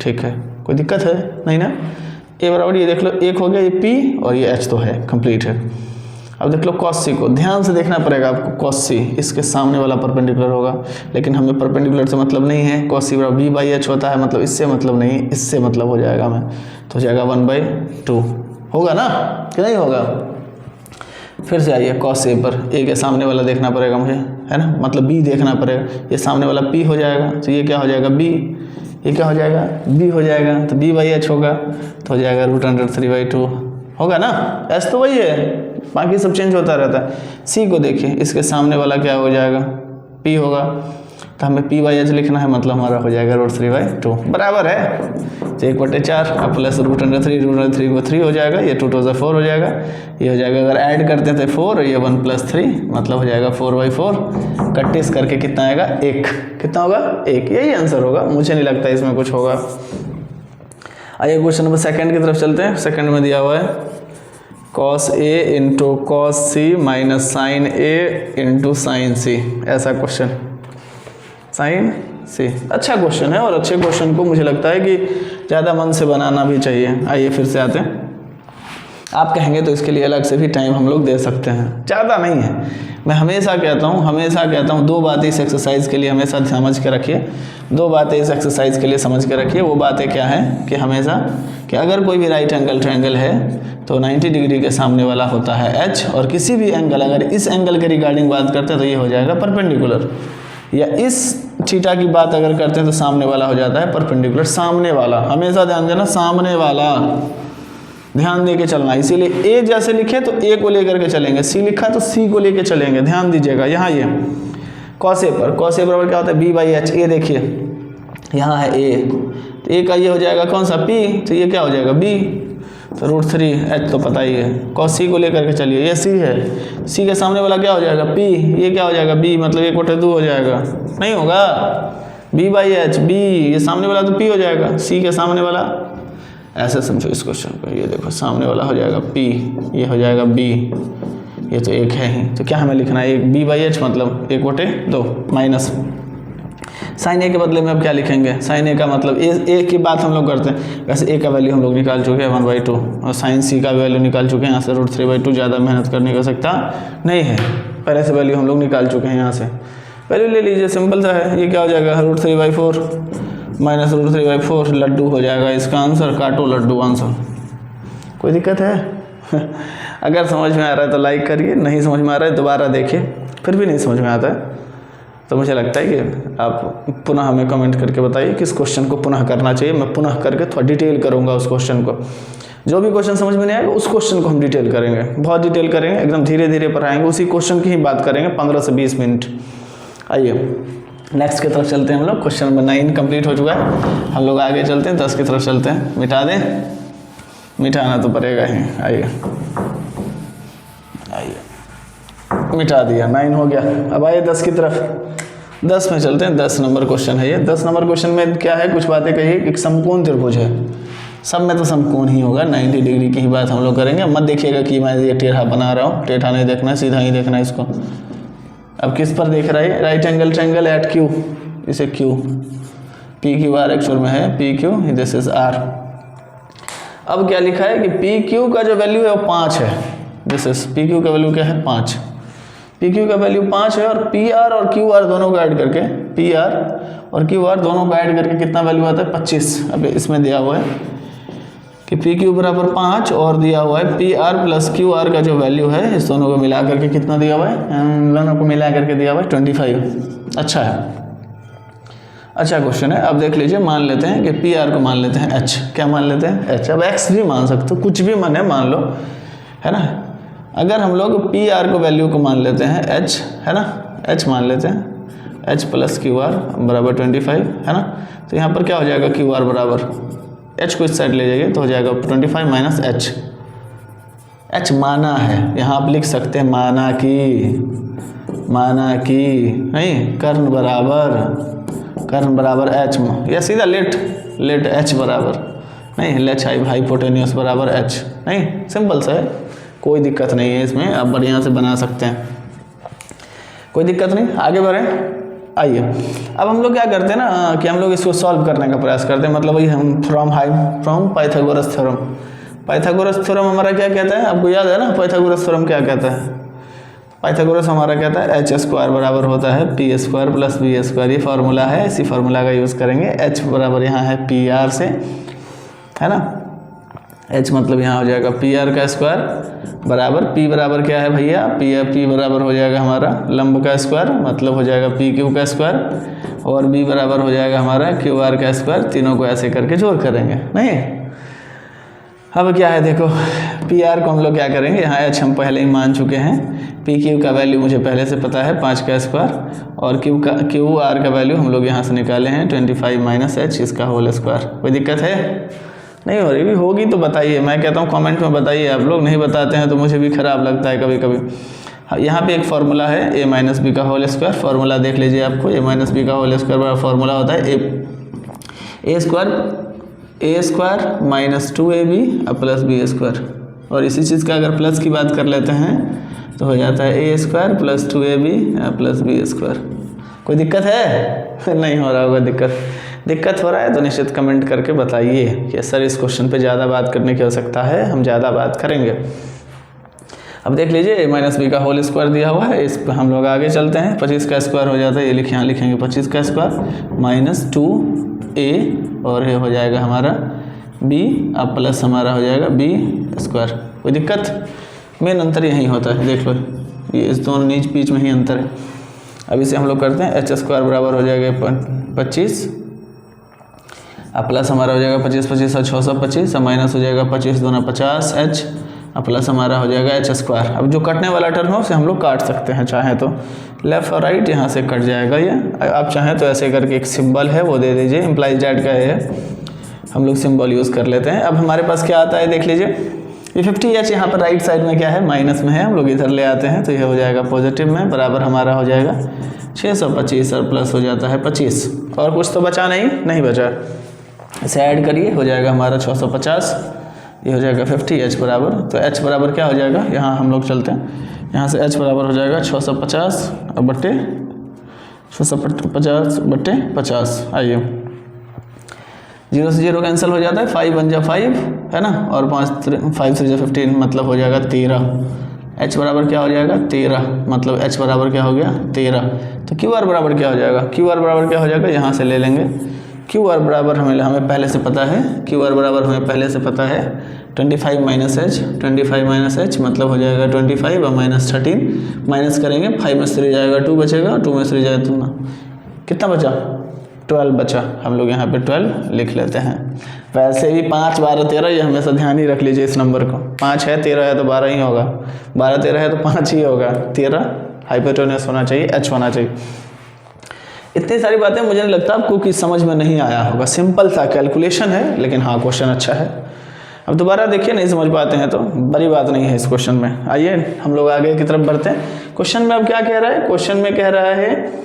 ठीक है, कोई दिक्कत है नहीं ना। a बराबर ये देख लो 1 हो गया, ये p और ये h तो है, कंप्लीट है। अब देख लो cos c को, ध्यान से देखना पड़ेगा आपको। cos c इसके सामने वाला परपेंडिकुलर होगा, लेकिन हमें परपेंडिकुलर से मतलब नहीं है। cos c बराबर b/h होता है, मतलब इससे मतलब नहीं, इससे मतलब हो जाएगा हमें, तो हो जाएगा 1/2 होगा ना कि नहीं होगा। फिर से आइए cos a पर, a के सामने वाला देखना पड़ेगा मुझे, है ना, मतलब b देखना पड़ेगा। ये सामने वाला p हो जाएगा, तो ये क्या हो जाएगा b, ये क्या हो जाएगा b हो जाएगा, तो b/h होगा, तो हो जाएगा √3/2 होगा ना। s तो वही है, बाकी सब चेंज होता रहता है। c को देखिए, इसके सामने वाला क्या हो जाएगा, p होगा, तो हमें p/h लिखना है, मतलब हमारा हो जाएगा √3/2 बराबर है, तो 1/4 अब प्लस √3 को 3 हो जाएगा, ये 2 to 4 हो जाएगा, ये हो जाएगा। अगर ऐड करते हैं तो 4, ये 1 + 3 मतलब हो जाएगा 4/4। 31 करके कितना आएगा, 1, कितना होगा 1, यही आंसर होगा। मुझे नहीं लगता इसमें कुछ होगा। आइए क्वेश्चन नंबर 2 की तरफ चलते हैं। 2 में दिया हुआ है cos a into cos c minus sin a into sin c, ऐसा क्वेश्चन, sin c। अच्छा क्वेश्चन है, और अच्छे क्वेश्चन को मुझे लगता है कि ज़्यादा मन से बनाना भी चाहिए। आइए फिर से आते हैं। आप कहेंगे तो इसके लिए अलग से भी टाइम हम लोग दे सकते हैं, ज़्यादा नहीं है। मैं हमेशा कहता हूँ 2 बातें इस एक्सरसाइज के लिए हमेशा समझ के रखिए। 2 बातें इस एक्सरसाइज के लिए समझ के रखिए। वो बातें क्या हैं कि हमेशा कि अगर कोई भी राइट एंगल ट्रायंगल है तो 90 डिग्री के सामने वाला होता है h, और किसी भी एंगल, अगर इस एंगल के रिगार्डिंग बात करते हैं तो ये हो जाएगा परपेंडिकुलर, या इस थीटा की बात अगर करते हैं तो सामने वाला हो जाता है परपेंडिकुलर। सामने वाला, हमेशा ध्यान देना, सामने वाला, ध्यान दे के चलना, इसीलिए ए जैसे लिखे तो ए को लेकर के चलेंगे, सी लिखा तो सी को लेके चलेंगे। ध्यान दीजिएगा यहाँ ये कॉस ए पर, कॉस ए बराबर क्या होता है बी बाई एच। ए देखिए यहाँ है ए, तो ए का ये हो जाएगा कौन सा पी, तो ये क्या हो जाएगा बी, तो √3 एच तो पता ही है। कॉस सी को लेकर के चलिए, ये सी है, सी के सामने वाला क्या हो जाएगा पी, ये क्या हो जाएगा बी, मतलब 1/2 हो जाएगा, नहीं होगा बी बाई एच बी, ये सामने वाला तो पी हो जाएगा, सी के सामने वाला। ऐसे समझो इस क्वेश्चन को, ये देखो सामने वाला हो जाएगा पी, ये हो जाएगा बी, ये तो एक है ही, तो क्या हमें लिखना है एक बी बाई एच मतलब 1/2 माइनस साइन ए के बदले में अब क्या लिखेंगे, साइन ए का मतलब ए की बात हम लोग करते हैं। वैसे ए का वैल्यू हम लोग निकाल चुके हैं 1/2 और साइन सी का वैल्यू निकाल चुके हैं यहाँ से √3/2, ज़्यादा मेहनत करने की आवश्यकता नहीं है, पहले से वैल्यू हम लोग निकाल चुके हैं। यहाँ से वैल्यू ले लीजिए, सिंपल सा है, ये क्या हो जाएगा √3/4 माइनस √3/4 लड्डू हो जाएगा इसका आंसर, काटो लड्डू आंसर। कोई दिक्कत है? अगर समझ में आ रहा है तो लाइक करिए, नहीं समझ में आ रहा है दोबारा देखिए, फिर भी नहीं समझ में आता है तो मुझे लगता है कि आप पुनः हमें कमेंट करके बताइए किस क्वेश्चन को पुनः करना चाहिए, मैं पुनः करके थोड़ा डिटेल करूँगा उस क्वेश्चन को। जो भी क्वेश्चन समझ में नहीं आएगा उस क्वेश्चन को हम डिटेल करेंगे, बहुत डिटेल करेंगे, एकदम धीरे धीरे पढ़ाएंगे, उसी क्वेश्चन की ही बात करेंगे 15 से 20 मिनट। आइए नेक्स्ट की तरफ चलते हैं हम लोग। क्वेश्चन नंबर 9 कंप्लीट हो चुका है, हम लोग आगे चलते हैं 10 की तरफ चलते हैं। मिटा दें, मिटाना तो पड़ेगा ही। आइए आइए मिटा दिया, 9 हो गया। अब आइए 10 की तरफ, 10 में चलते हैं। 10 नंबर क्वेश्चन है ये। 10 नंबर क्वेश्चन में क्या है, कुछ बातें कहिए। एक समकोण त्रिभुज है, सब में तो समकोण ही होगा, 90 डिग्री की ही बात हम लोग करेंगे। मत देखिएगा कि मैं ये टेढ़ा बना रहा हूँ, टेढ़ा नहीं देखना है, सीधा ही देखना है इसको। अब किस पर देख रहा है, right angle triangle at Q, इसे Q P Q R actual में है P Q, this is R. अब क्या लिखा है कि पी क्यू का जो वैल्यू है वो 5 है, दिस इज पी क्यू का वैल्यू क्या है 5, पी क्यू का वैल्यू 5 है। और पी आर और क्यू आर दोनों को ऐड करके, पी आर और क्यू आर दोनों को ऐड करके कितना वैल्यू आता है 25। अब इसमें दिया हुआ है कि पी क्यू बराबर 5 और दिया हुआ है P R plus Q R का जो वैल्यू है इस दोनों को मिला करके कितना दिया हुआ है, दोनों को मिला करके दिया हुआ है 25। अच्छा है, अच्छा क्वेश्चन है। अब देख लीजिए, मान लेते हैं कि पी आर को मान लेते हैं एच, क्या मान लेते हैं एच। अब एक्स भी मान सकते हो, कुछ भी मन है मान लो, है ना। अगर हम लोग पी आर को वैल्यू को मान लेते हैं एच, है ना, एच मान लेते हैं एच प्लस क्यू आर बराबर 25, है ना। तो यहाँ पर क्या हो जाएगा क्यू आर बराबर एच को इस साइड ले जाइए तो हो जाएगा 25 माइनस एच। एच माना है, यहाँ आप लिख सकते हैं माना कि नहीं, कर्ण बराबर एच, या सीधा लेट एच बराबर नहीं, लेट हाइपोटेन्यूस बराबर एच, नहीं सिंपल सा है, कोई दिक्कत नहीं है इसमें, आप बढ़िया से बना सकते हैं, कोई दिक्कत नहीं। आगे बढ़ें। आइए अब हम लोग क्या करते हैं ना कि हम लोग इसको सॉल्व करने का प्रयास करते हैं, मतलब वही हम from Pythagoras theorem. Pythagoras theorem हमारा क्या कहता है, आपको याद है ना पाइथागोरस थ्योरम क्या कहता है। पाइथागोरस हमारा कहता है एच स्क्वायर बराबर होता है p square plus B square, ये फार्मूला है, इसी फार्मूला का यूज़ करेंगे। एच बराबर यहाँ है पी आर से, है ना, एच मतलब यहाँ हो जाएगा पी आर का स्क्वायर बराबर पी बराबर क्या है भैया, पी बराबर हो जाएगा हमारा लंब का स्क्वायर, मतलब हो जाएगा पी क्यू का स्क्वायर, और बी बराबर हो जाएगा हमारा क्यू आर का स्क्वायर। तीनों को ऐसे करके जोड़ करेंगे, नहीं। अब क्या है देखो, पी आर को हम लोग क्या करेंगे, यहाँ एच हम पहले ही मान चुके हैं, पी क्यू का वैल्यू मुझे पहले से पता है 5 का स्क्वायर, और क्यू आर का वैल्यू हम लोग यहाँ से निकाले हैं 25 माइनस एच, इसका होल स्क्वायर। कोई दिक्कत है? नहीं हो रही, भी होगी तो बताइए, मैं कहता हूँ कमेंट में बताइए। आप लोग नहीं बताते हैं तो मुझे भी खराब लगता है कभी कभी। यहाँ पे एक फार्मूला है ए माइनस बी का होल स्क्वायर, फार्मूला देख लीजिए आपको, ए माइनस बी का होल स्क्वायर बड़ा फार्मूला होता है A square minus 2ab plus B square, और इसी चीज़ का अगर प्लस की बात कर लेते हैं तो हो जाता है A square plus 2ab plus B square. कोई दिक्कत है? नहीं हो रहा होगा दिक्कत हो रहा है तो निश्चित कमेंट करके बताइए कि सर इस क्वेश्चन पे ज़्यादा बात करने की आवश्यकता है, हम ज़्यादा बात करेंगे। अब देख लीजिए ए माइनस बी का होल स्क्वायर दिया हुआ है, इस पर हम लोग आगे चलते हैं। 25 का स्क्वायर हो जाता है, ये यहाँ लिखेंगे 25 का स्क्वायर माइनस 2a, और ये हो जाएगा हमारा b, अब प्लस हमारा हो जाएगा b स्क्वायर। कोई दिक्कत? मेन अंतर यही होता है, देख लो ये इस दोनों नीच बीच में ही अंतर है। अब इसे हम लोग करते हैं एच स्क्वायर बराबर हो जाएगा 25 अब प्लस हमारा हो जाएगा 25 25 और 625, अब माइनस हो जाएगा 25 दूना 50 h, अब प्लस हमारा हो जाएगा h स्क्वायर। अब जो कटने वाला टर्म है उसे हम लोग काट सकते हैं, चाहें तो लेफ़्ट और राइट यहाँ से कट जाएगा ये। आप चाहें तो ऐसे करके एक सिंबल है वो दे दीजिए, इम्प्लाइज डैट का है, हम लोग सिंबल यूज़ कर लेते हैं। अब हमारे पास क्या आता है देख लीजिए, ये 50h यहाँ पर राइट साइड में क्या है माइनस में है, हम लोग इधर ले आते हैं तो ये हो जाएगा पॉजिटिव में, बराबर हमारा हो जाएगा 625 और प्लस हो जाता है 25। और कुछ तो बचा नहीं बचा, इसे ऐड करिए हो जाएगा हमारा 650, ये हो जाएगा 50h बराबर। तो h बराबर क्या हो जाएगा, यहाँ हम लोग चलते हैं, यहाँ से h बराबर हो जाएगा 650 बट्टे 650 बट्टे 50। आइए 0 से 0 कैंसिल हो जाता है, 5 1 जा 5 है ना, और 5 3 जा 15 मतलब हो जाएगा 13। h बराबर क्या हो जाएगा 13, मतलब h बराबर क्या हो गया 13। तो QR बराबर क्या हो जाएगा, QR बराबर क्या हो जाएगा, यहाँ से ले लेंगे QR बराबर हमें पहले से पता है, QR बराबर हमें पहले से पता है 25 माइनस h मतलब हो जाएगा 25 और माइनस 13 माइनस करेंगे, 5 में 3 जाएगा 2 बचेगा, 2 में 3 जाएगा 2, कितना बचा 12 बचा, हम लोग यहाँ पे 12 लिख लेते हैं। वैसे भी 5 12 13 ये हमेशा ध्यान ही रख लीजिए इस नंबर को, 5 है 13 है तो 12 ही होगा, 12 13 है तो 5 ही होगा, 13 हाइपोटेन्यूस होना चाहिए, h होना चाहिए। इतनी सारी बातें मुझे नहीं लगता आपको कि समझ में नहीं आया होगा, सिंपल सा कैलकुलेशन है, लेकिन हाँ क्वेश्चन अच्छा है। अब दोबारा देखिए, नहीं समझ पाते हैं तो बड़ी बात नहीं है इस क्वेश्चन में। आइए हम लोग आगे की तरफ बढ़ते हैं। क्वेश्चन में अब क्या कह रहा है, क्वेश्चन में कह रहा है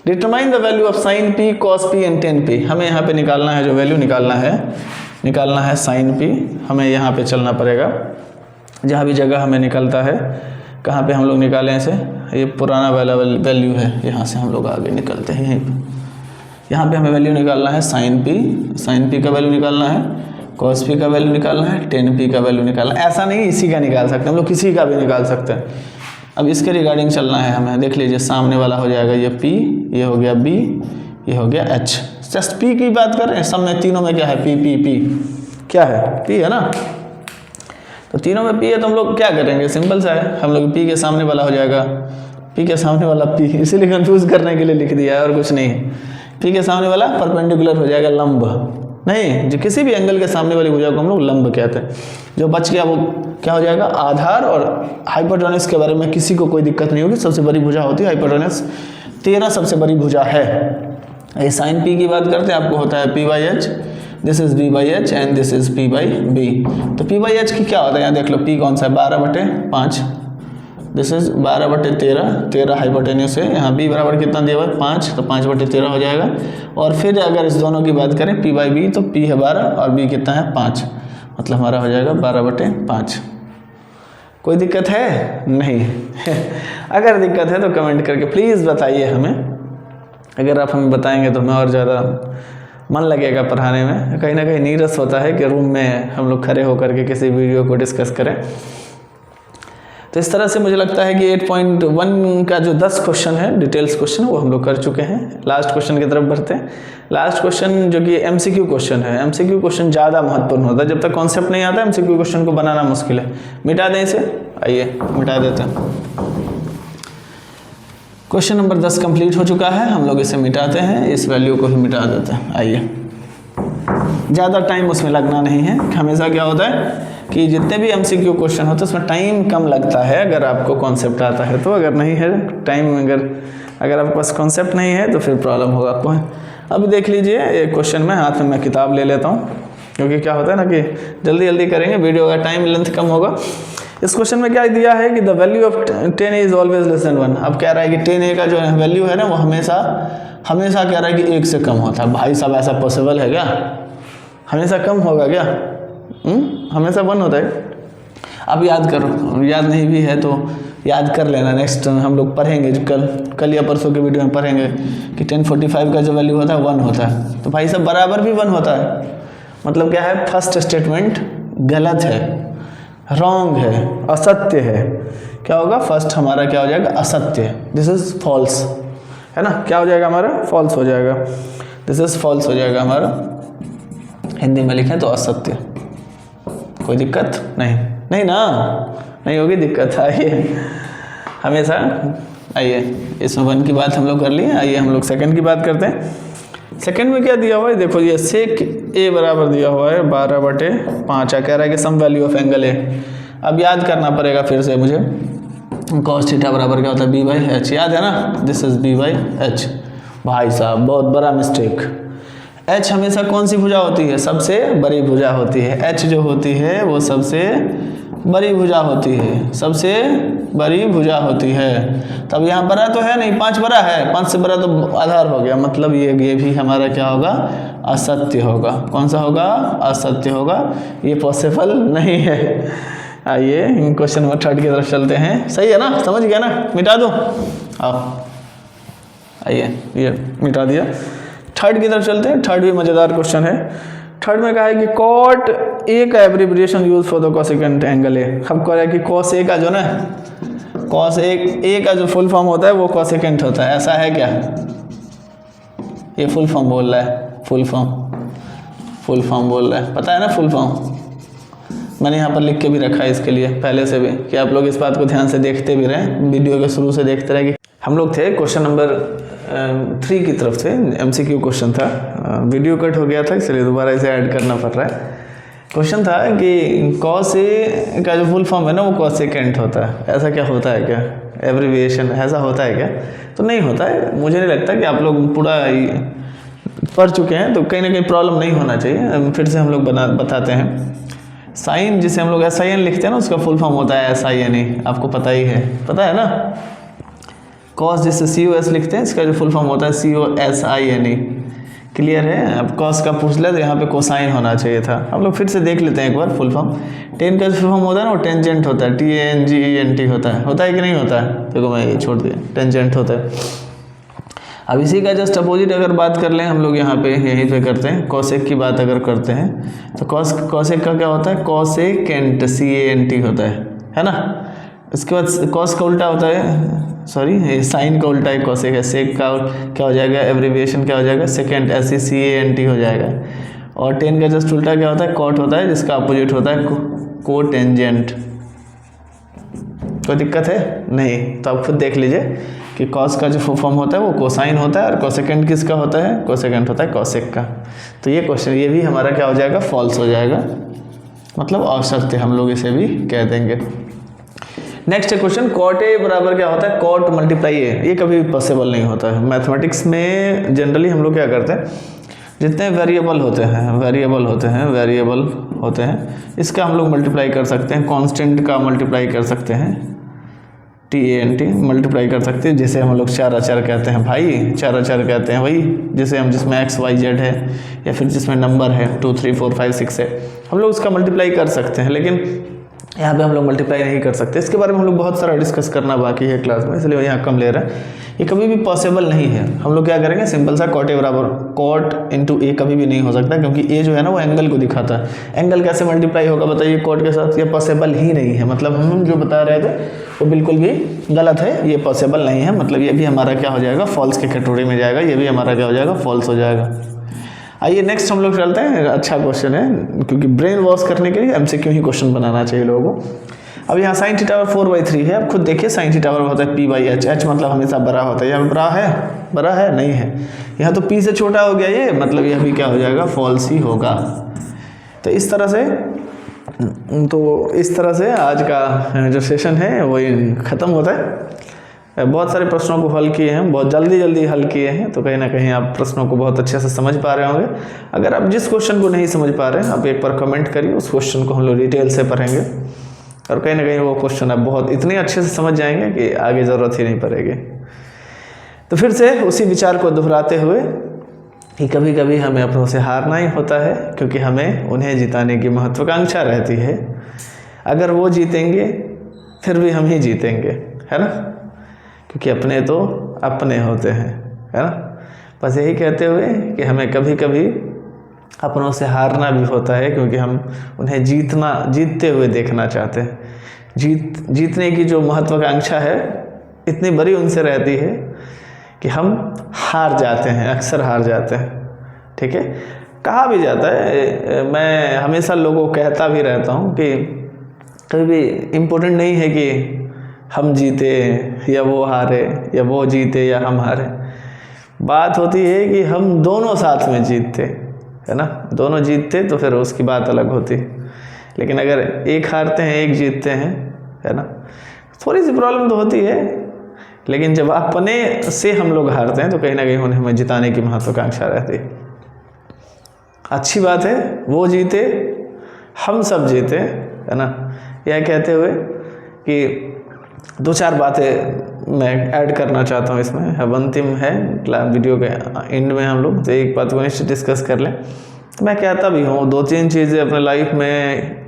determine the value of sine p cos p and tan p। हमें यहाँ पे निकालना है, जो वैल्यू निकालना है साइन p। हमें यहाँ पे चलना पड़ेगा, जहाँ भी जगह हमें निकलता है, कहाँ पे हम लोग निकालें इसे, ये पुराना वाला वैल्यू है, यहाँ से हम लोग आगे निकलते हैं, यहाँ पे हमें वैल्यू निकालना है साइन p का वैल्यू निकालना है, cos p का वैल्यू निकालना है, tan p का वैल्यू निकालना है। ऐसा नहीं इसी का निकाल सकते हम लोग, किसी का भी निकाल सकते हैं। अब इसके रिगार्डिंग चलना है हमें, देख लीजिए सामने वाला हो जाएगा ये p, ये हो गया b, ये हो गया h। जस्ट p की बात कर रहे हैं, सब में तीनों में क्या है p क्या है p है ना, तो तीनों में p है तो हम लोग क्या करेंगे, सिंपल सा है, हम लोग p के सामने वाला हो जाएगा, p के सामने वाला p, इसीलिए कंफ्यूज करने के लिए लिख दिया है और कुछ नहीं है। p के सामने वाला परपेंडिकुलर हो जाएगा लंब, नहीं जो किसी भी एंगल के सामने वाली भुजा को हम लोग लंब कहते हैं। जो बच गया वो क्या हो जाएगा आधार। और हाइपोटेन्यूस के बारे में किसी को कोई दिक्कत नहीं होगी, सबसे बड़ी भुजा होती है हाइपोटेन्यूस, 13 सबसे बड़ी भुजा है। ये साइन p की बात करते हैं, आपको होता है p/h, this is b/h and this is p/b। तो p/h की क्या होता है, यहाँ देख लो p कौन सा है 12/5, दिस इज 12/13 हाइपोटेन्यूस है। यहाँ b बराबर कितना दिया हुआ है 5, तो 5/13 हो जाएगा। और फिर अगर इस दोनों की बात करें p/b, तो p है 12 और b कितना है 5, मतलब हमारा हो जाएगा 12/5। कोई दिक्कत है नहीं अगर दिक्कत है तो कमेंट करके प्लीज़ बताइए हमें, अगर आप हमें बताएंगे तो हमें और ज़्यादा मन लगेगा पढ़ाने में। कहीं ना कहीं नीरस होता है कि रूम में हम लोग खड़े होकर के किसी वीडियो को डिस्कस करें। तो इस तरह से मुझे लगता है कि 8.1 का जो 10 क्वेश्चन है डिटेल्स क्वेश्चन वो हम लोग कर चुके हैं। लास्ट क्वेश्चन की तरफ बढ़ते हैं। लास्ट क्वेश्चन जो कि MCQ क्वेश्चन है, MCQ क्वेश्चन ज़्यादा महत्वपूर्ण होता है। जब तक कॉन्सेप्ट नहीं आता MCQ क्वेश्चन को बनाना मुश्किल है। मिटा दें इसे, आइए मिटा देते हैं। क्वेश्चन नंबर 10 कंप्लीट हो चुका है, हम लोग इसे मिटाते हैं, इस वैल्यू को ही मिटा देते हैं। आइए, ज़्यादा टाइम उसमें लगना नहीं है। हमेशा क्या होता है कि जितने भी MCQ क्वेश्चन होते हैं उसमें टाइम कम लगता है अगर आपको कॉन्सेप्ट आता है तो, अगर नहीं है टाइम, अगर आपके पास कॉन्सेप्ट नहीं है तो फिर प्रॉब्लम होगा आपको। अब देख लीजिए एक क्वेश्चन में हाथ में मैं किताब ले लेता हूँ, क्योंकि क्या होता है ना कि जल्दी जल्दी करेंगे, वीडियो का टाइम लेंथ कम होगा। इस क्वेश्चन में क्या दिया है कि the value of 10 is always less than 1। अब कह रहा है कि 10a का जो वैल्यू है ना वो हमेशा कह रहा है कि 1 से कम होता है। भाई साहब ऐसा पॉसिबल है क्या? हमेशा कम होगा क्या? हमेशा 1 होता है। अब याद करो, याद नहीं भी है तो याद कर लेना, नेक्स्ट हम लोग पढ़ेंगे, कल या परसों के वीडियो में पढ़ेंगे कि 1045 का जो वैल्यू होता है 1 होता है। तो भाई साहब बराबर भी 1 होता है, मतलब क्या है, फर्स्ट स्टेटमेंट गलत है, रॉन्ग है, असत्य है। क्या होगा? फर्स्ट हमारा क्या हो जाएगा? असत्य है, दिस इज फॉल्स, है ना। क्या हो जाएगा हमारा? फॉल्स हो जाएगा, दिस इज फॉल्स हो जाएगा हमारा। हिंदी में लिखें तो असत्य। कोई दिक्कत नहीं ना, नहीं होगी दिक्कत। आइए हमेशा, आइए इसमें 1 की बात हम लोग कर लिए, आइए हम लोग सेकंड की बात करते हैं। सेकंड में क्या दिया हुआ है, देखो ये सेक ए बराबर दिया हुआ है 12/5, कह रहा है कि sum value of angle A. अब याद करना पड़ेगा फिर से मुझे, cos थीटा बराबर क्या होता है b/h, याद है ना, दिस इज b/h। भाई साहब बहुत बड़ा मिस्टेक, h हमेशा कौन सी भुजा होती है, सबसे बड़ी भुजा होती है। h जो होती है वो सबसे बड़ी भुजा होती है, सबसे बड़ी भुजा होती है। तब यहाँ बड़ा तो है नहीं, 5 बड़ा है, 5 से बड़ा तो आधार हो गया, मतलब ये भी हमारा क्या होगा, असत्य होगा। कौन सा होगा, असत्य होगा, ये पॉसिबल नहीं है। आइए क्वेश्चन नंबर 3 की तरफ चलते हैं। सही है ना, समझ गया ना, मिटा दो, आओ आइए ये मिटा दिया। 3 की तरफ चलते हैं। 3 भी मज़ेदार क्वेश्चन है। 3 में कहा है कि कॉट ए का abbreviation use for the cosecant angle A. हम कह रहे हैं कि कॉस ए का जो ना, कॉस ए का जो फुल फॉर्म होता है वो कोसेकेंट होता है, ऐसा है क्या, ये फुल फॉर्म बोल रहा है, फुल फॉर्म बोल रहा है, पता है ना फुल फॉर्म, मैंने यहाँ पर लिख के भी रखा है इसके लिए पहले से भी, कि आप लोग इस बात को ध्यान से देखते भी रहें, वीडियो के शुरू से देखते रहे। हम लोग थे क्वेश्चन नंबर 3 की तरफ थे, MCQ क्वेश्चन था, वीडियो कट हो गया था इसलिए दोबारा इसे ऐड करना पड़ रहा है। क्वेश्चन था कि कॉस ए का जो फुल फॉर्म है ना वो कोसेकेंट होता है, ऐसा क्या होता है क्या, एब्रिविएशन ऐसा होता है क्या, तो नहीं होता है। मुझे नहीं लगता कि आप लोग पूरा पढ़ चुके हैं, तो कहीं ना कहीं प्रॉब्लम नहीं होना चाहिए। फिर से हम लोग बताते हैं। साइन जिसे हम लोग SIN लिखते हैं ना, उसका फुल फॉर्म होता है SINE, आपको पता ही है, पता है ना। कॉस जिसे COS लिखते हैं, इसका जो फुल फॉर्म होता है COSINE, क्लियर है। अब कॉस का पूछ लिया तो यहाँ पे कोसाइन होना चाहिए था। हम लोग फिर से देख लेते हैं एक बार फुल फॉर्म। टेन का जो फुल फॉर्म होता है ना वो टेंजेंट होता है, TANGENT होता है कि नहीं होता है, देखो मैं ये छोड़ दिया, टेंजेंट होता है। अब इसी का जस्ट अपोजिट अगर बात कर लें हम लोग, यहाँ पे यहीं पे करते हैं, कॉसेक की बात अगर करते हैं तो कॉसेक का क्या होता है, कॉसेकेंट CANT होता है ना। इसके बाद कॉस का उल्टा होता है, सॉरी साइन का उल्टा है कॉसेक है, सेक का क्या हो जाएगा, एब्रिविएशन क्या हो जाएगा, सेकेंट SECANT हो जाएगा। और टेन का जस्ट उल्टा क्या होता है, कॉट होता है, जिसका अपोजिट होता है कोटेंजेंट। कोई दिक्कत है नहीं, तो आप खुद देख लीजिए कि कॉस का जो फुल फॉर्म होता है वो कोसाइन होता है, और कोसेकेंट किसका होता है, कोसेकेंट होता है कॉसेक का। तो ये क्वेश्चन ये भी हमारा क्या हो जाएगा, फॉल्स हो जाएगा, मतलब असत्य हम लोग इसे भी कह देंगे। नेक्स्ट क्वेश्चन, कॉट ए बराबर क्या होता है, कॉट मल्टीप्लाई ए। ये कभी भी पॉसिबल नहीं होता है। मैथमेटिक्स में जनरली हम लोग क्या करते हैं, जितने वेरिएबल होते हैं इसका हम लोग मल्टीप्लाई कर सकते हैं, कांस्टेंट का मल्टीप्लाई कर सकते हैं, TANT मल्टीप्लाई कर सकते हैं, जिसे हम लोग चार अचर कहते हैं भाई, चार अचर कहते हैं वही, जिसमें XYZ है या फिर जिसमें नंबर है 2 3 4 5 6 है, हम लोग उसका मल्टीप्लाई कर सकते हैं। लेकिन यहाँ पे हम लोग मल्टीप्लाई नहीं कर सकते। इसके बारे में हम लोग बहुत सारा डिस्कस करना बाकी है क्लास में, इसलिए यहाँ कम ले रहा है। ये कभी भी पॉसिबल नहीं है। हम लोग क्या करेंगे, सिंपल सा कॉट ए बराबर कॉट इंटू ए कभी भी नहीं हो सकता, क्योंकि ए जो है ना वो एंगल को दिखाता है। एंगल कैसे मल्टीप्लाई होगा बताइए कॉट के साथ, ये पॉसिबल ही नहीं है। मतलब हम जो बता रहे थे वो बिल्कुल भी गलत है, ये पॉसिबल नहीं है। मतलब ये भी हमारा क्या हो जाएगा, फॉल्स के कैटेगरी में जाएगा, ये भी हमारा क्या हो जाएगा, फॉल्स हो जाएगा। आइए नेक्स्ट हम लोग चलते हैं। अच्छा क्वेश्चन है, क्योंकि ब्रेन वॉश करने के लिए MCQ ही क्वेश्चन बनाना चाहिए लोगों को। अब यहाँ साइन थीटा 4/3 है। अब खुद देखिए साइन थीटा होता है P/H, H मतलब हमेशा बड़ा होता है। यहाँ बड़ा है नहीं है, यहाँ तो P से छोटा हो गया ये, मतलब यह भी क्या हो जाएगा, फॉल्स ही होगा। तो इस तरह से आज का जो सेशन है वो ख़त्म होता है। बहुत सारे प्रश्नों को हल किए हैं, बहुत जल्दी हल किए हैं, तो कहीं ना कहीं आप प्रश्नों को बहुत अच्छे से समझ पा रहे होंगे। अगर आप जिस क्वेश्चन को नहीं समझ पा रहे हैं आप एक बार कमेंट करिए, उस क्वेश्चन को हम लोग डिटेल से पढ़ेंगे, और कहीं ना कहीं वो क्वेश्चन आप बहुत इतने अच्छे से समझ जाएंगे कि आगे ज़रूरत ही नहीं पड़ेगी। तो फिर से उसी विचार को दोहराते हुए कि कभी कभी हमें अपनों से हारना ही होता है, क्योंकि हमें उन्हें जिताने की महत्वाकांक्षा रहती है। अगर वो जीतेंगे फिर भी हम ही जीतेंगे, है ना, क्योंकि अपने तो अपने होते हैं, है ना। बस यही कहते हुए कि हमें कभी कभी अपनों से हारना भी होता है, क्योंकि हम उन्हें जीतते हुए देखना चाहते हैं। जीतने की जो महत्वाकांक्षा है इतनी बड़ी उनसे रहती है कि हम हार जाते हैं, अक्सर हार जाते हैं। ठीक है, कहा भी जाता है, मैं हमेशा लोगों को कहता भी रहता हूँ कि कभी भी इम्पोर्टेंट नहीं है कि हम जीते या वो हारे, या वो जीते या हम हारे। बात होती है कि हम दोनों साथ में जीतते, है ना, दोनों जीतते तो फिर उसकी बात अलग होती। लेकिन अगर एक हारते हैं एक जीतते हैं, है ना, थोड़ी सी प्रॉब्लम तो होती है। लेकिन जब अपने से हम लोग हारते हैं तो कहीं ना कहीं उन्हें हमें जिताने की महत्वाकांक्षा रहती है। अच्छी बात है, वो जीते हम सब जीते, है ना। यह कहते हुए कि 2-4 बातें मैं ऐड करना चाहता हूँ इसमें। अब अंतिम है वीडियो के एंड में हम लोग तो एक बात को निश्चित डिस्कस कर लें। मैं कहता भी हूँ 2-3 चीज़ें अपने लाइफ में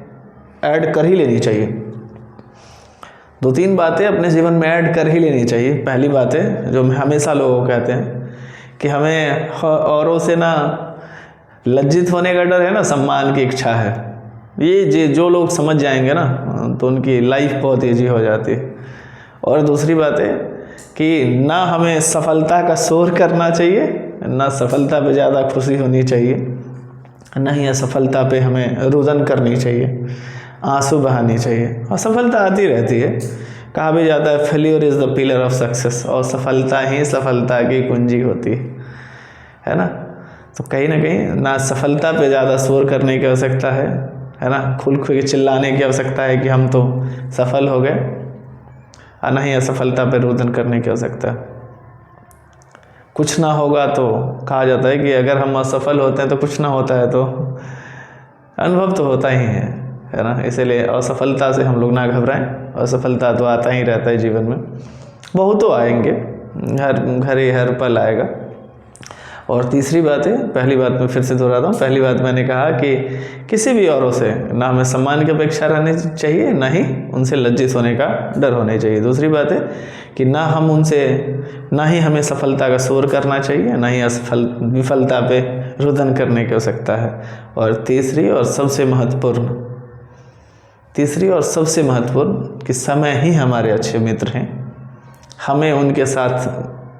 ऐड कर ही लेनी चाहिए, 2-3 बातें अपने जीवन में ऐड कर ही लेनी चाहिए। पहली बात है जो हमेशा लोगों को कहते हैं कि हमें औरों से ना लज्जित होने का डर है ना, सम्मान की इच्छा है। ये जो लोग समझ जाएंगे ना तो उनकी लाइफ बहुत ईजी हो जाती है। और दूसरी बात है कि ना हमें सफलता का शोर करना चाहिए, ना सफलता पे ज़्यादा खुशी होनी चाहिए, ना ही असफलता पे हमें रुदन करनी चाहिए, आंसू बहानी चाहिए। और सफलता आती रहती है, कहा भी जाता है failure is the pillar of success, और सफलता ही सफलता की कुंजी होती है ना। तो कहीं ना कहीं ना सफलता पे ज़्यादा शोर करने की आवश्यकता है ना, खुल के चिल्लाने की आवश्यकता है कि हम तो सफल हो गए, और ना ही असफलता पे रुदन करने की आवश्यकता है। कुछ ना होगा तो कहा जाता है कि अगर हम असफल होते हैं तो कुछ ना होता है तो अनुभव तो होता ही है ना। इसीलिए असफलता से हम लोग ना घबराएं, असफलता तो आता ही रहता है जीवन में, बहुतों आएंगे, हर पल आएगा। और तीसरी बात है, पहली बात मैं फिर से दोहराता हूँ, पहली बात मैंने कहा कि किसी भी औरों से ना हमें सम्मान की अपेक्षा रहनी चाहिए, ना ही उनसे लज्जित होने का डर होना चाहिए। दूसरी बात है कि ना ही हमें सफलता का शोर करना चाहिए, ना ही विफलता पे रुदन करने की आवश्यकता है। और तीसरी और सबसे महत्वपूर्ण कि समय ही हमारे अच्छे मित्र हैं, हमें उनके साथ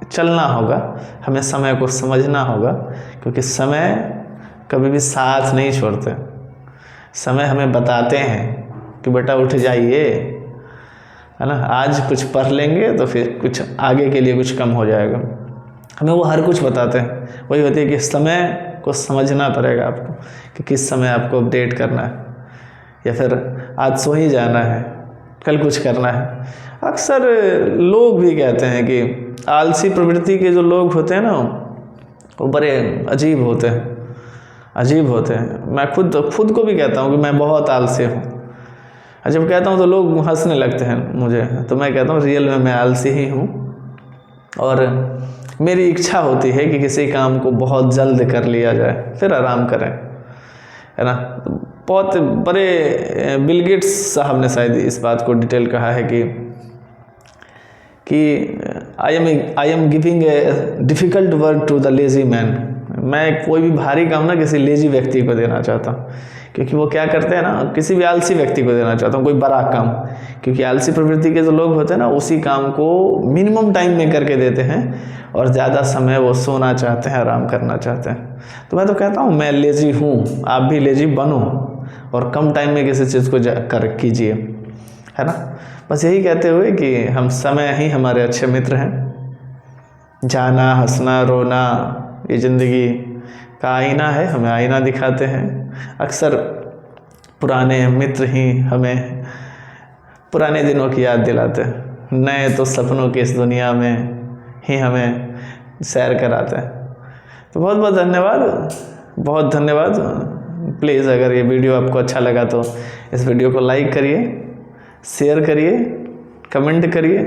चलना होगा, हमें समय को समझना होगा, क्योंकि समय कभी भी साथ नहीं छोड़ते। समय हमें बताते हैं कि बेटा उठ जाइए, है ना, आज कुछ पढ़ लेंगे तो फिर कुछ आगे के लिए कुछ कम हो जाएगा। हमें वो हर कुछ बताते हैं। वही होती है कि समय को समझना पड़ेगा आपको कि किस समय आपको अपडेट करना है, या फिर आज सो ही जाना है, कल कुछ करना है। अक्सर लोग भी कहते हैं कि आलसी प्रवृत्ति के जो लोग होते हैं ना वो बड़े अजीब होते हैं। मैं खुद को भी कहता हूँ कि मैं बहुत आलसी हूँ। जब कहता हूँ तो लोग हंसने लगते हैं मुझे, तो मैं कहता हूँ रियल में मैं आलसी ही हूँ। और मेरी इच्छा होती है कि किसी काम को बहुत जल्द कर लिया जाए, फिर आराम करें, है ना। बहुत बड़े बिल गेट्स साहब ने शायद इस बात को डिटेल कहा है कि I am giving a difficult work to the lazy man. मैं कोई भी भारी काम ना किसी लेज़ी व्यक्ति को देना चाहता हूँ, क्योंकि वो क्या करते हैं ना, किसी भी आलसी व्यक्ति को देना चाहता हूँ कोई बड़ा काम, क्योंकि आलसी प्रवृत्ति के जो लोग होते हैं ना उसी काम को मिनिमम टाइम में करके देते हैं, और ज़्यादा समय वो सोना चाहते हैं, आराम करना चाहते हैं। तो मैं तो कहता हूँ मैं लेज़ी हूँ, आप भी लेज़ी बनो और कम टाइम में किसी चीज़ को कीजिए, है ना। बस यही कहते हुए कि हम समय ही हमारे अच्छे मित्र हैं। जाना, हंसना, रोना, ये ज़िंदगी का आईना है, हमें आईना दिखाते हैं। अक्सर पुराने मित्र ही हमें पुराने दिनों की याद दिलाते हैं, नए तो सपनों की इस दुनिया में ही हमें सैर कराते हैं। तो बहुत बहुत धन्यवाद। प्लीज़ अगर ये वीडियो आपको अच्छा लगा तो इस वीडियो को लाइक करिए, शेयर करिए, कमेंट करिए,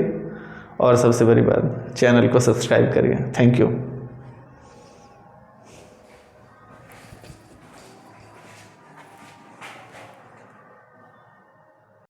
और सबसे बड़ी बात चैनल को सब्सक्राइब करिए। Thank you.